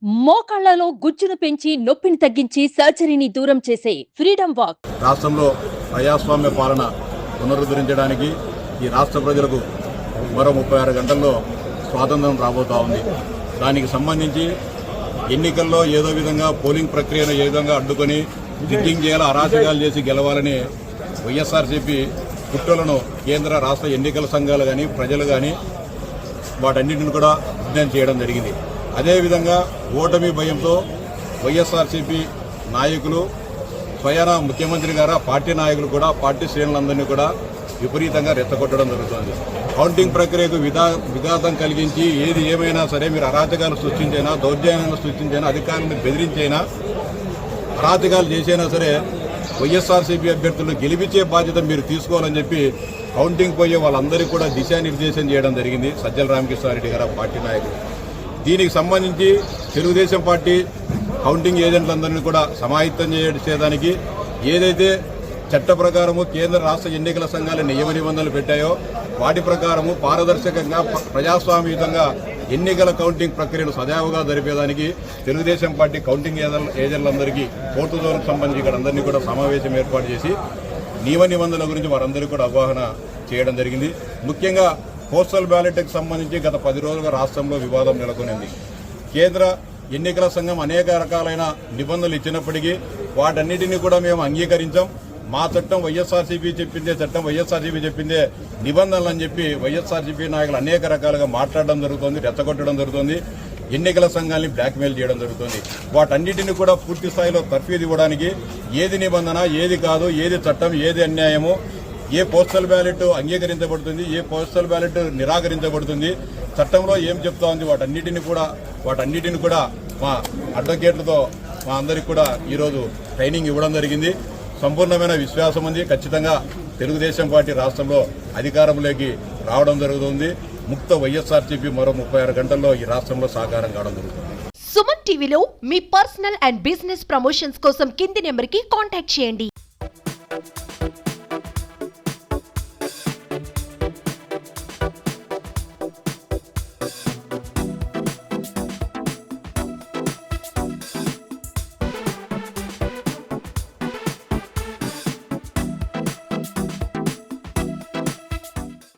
మోకాళ్లలో గుజ్జును పెంచి నొప్పిని తగ్గించి సర్జరీని దూరం చేసే ఫ్రీడమ్ వాక్. రాష్ట్రంలో ప్రజాస్వామ్య పాలన పునరుద్ధరించడానికి ఈ రాష్ట్ర ప్రజలకు మరో 36 గంటల్లో స్వాతంత్రం రాబోతా ఉంది. దానికి సంబంధించి ఎన్నికల్లో ఏదో విధంగా పోలింగ్ ప్రక్రియను ఏ విధంగా అడ్డుకొని జిగ్గింగ్ చేయాలి, అరాచకాలు చేసి గెలవాలని వైఎస్ఆర్సీపీ కుట్రలను కేంద్ర రాష్ట్ర ఎన్నికల సంఘాలు కానీ ప్రజలు కానీ వాటన్నింటిని కూడా విజ్ఞానం చేయడం జరిగింది. అదేవిధంగా ఓటమి భయంతో వైఎస్ఆర్సీపీ నాయకులు స్వయాన ముఖ్యమంత్రి గారు పార్టీ నాయకులు కూడా పార్టీ శ్రేణులందరినీ కూడా విపరీతంగా రెచ్చగొట్టడం జరుగుతుంది. కౌంటింగ్ ప్రక్రియకు విఘాతం కలిగించి ఏది ఏమైనా సరే మీరు అరాచకాలు సృష్టించైనా, దౌర్జన్యాలను సృష్టించైనా, అధికారులను బెదిరించైనా, అరాచకాలు చేసైనా సరే వైఎస్ఆర్సీపీ అభ్యర్థులను గెలిపించే బాధ్యత మీరు తీసుకోవాలని చెప్పి కౌంటింగ్ పోయే వాళ్ళందరికీ కూడా దిశానిర్దేశం చేయడం జరిగింది సజ్జల రామకృష్ణారెడ్డి గారు పార్టీ నాయకులు. దీనికి సంబంధించి తెలుగుదేశం పార్టీ కౌంటింగ్ ఏజెంట్లందరినీ కూడా సమాహితం చేయడానికి ఏదైతే చట్ట ప్రకారము కేంద్ర రాష్ట్ర ఎన్నికల సంఘాల నియమ నిబంధనలు పెట్టాయో వాటి ప్రకారము పారదర్శకంగా ప్రజాస్వామ్యయుతంగా ఎన్నికల కౌంటింగ్ ప్రక్రియను సజావుగా జరిపేదానికి తెలుగుదేశం పార్టీ కౌంటింగ్ ఏజెంట్లందరికీ కోర్టు జోన్కు సంబంధించి ఇక్కడ అందరినీ కూడా సమావేశం ఏర్పాటు చేసి నియమ నిబంధనల గురించి వారందరికీ కూడా అవగాహన చేయడం జరిగింది. ముఖ్యంగా పోస్టల్ బ్యాలెట్కి సంబంధించి గత 10 రోజులుగా రాష్ట్రంలో వివాదం నెలకొనింది. కేంద్ర ఎన్నికల సంఘం అనేక రకాలైన నిబంధనలు ఇచ్చినప్పటికీ వాటన్నిటినీ కూడా మేము అంగీకరించాం. మా చట్టం వైఎస్ఆర్సీపీ చెప్పిందే చట్టం, వైఎస్ఆర్సీపీ చెప్పిందే నిబంధనలు అని చెప్పి వైఎస్ఆర్సీపీ నాయకులు అనేక రకాలుగా మాట్లాడడం జరుగుతుంది, రెచ్చగొట్టడం జరుగుతుంది, ఎన్నికల సంఘాన్ని బ్లాక్మెయిల్ చేయడం జరుగుతుంది. వాటన్నిటిని కూడా పూర్తి స్థాయిలో తర్ఫీదు ఇవ్వడానికి ఏది నిబంధన, ఏది కాదు, ఏది చట్టం, ఏది అన్యాయము, ఏ పోస్టల్ బ్యాలెట్ అంగీకరించబడుతుంది, ఏ పోస్టల్ బ్యాలెట్ నిరాకరించబడుతుంది, చట్టంలో ఏం చెప్తా ఉంది, వాటన్నిటిని కూడా మా అడ్వకేట్లతో మా అందరికి కూడా ఈరోజు ట్రైనింగ్ ఇవ్వడం జరిగింది. సంపూర్ణమైన విశ్వాసం ఉంది. ఖచ్చితంగా తెలుగుదేశం పార్టీ రాష్ట్రంలో అధికారంలోకి రావడం జరుగుతుంది. ముక్త వైఎస్ఆర్సీపీ మరో 36 గంటల్లో ఈ రాష్ట్రంలో సాకారం కావడం జరుగుతుంది. సుమన్ టీవీలో మీ పర్సనల్ అండ్ బిజినెస్ ప్రమోషన్స్ కోసం కింది నెంబర్కి కాంటాక్ట్ చేయండి.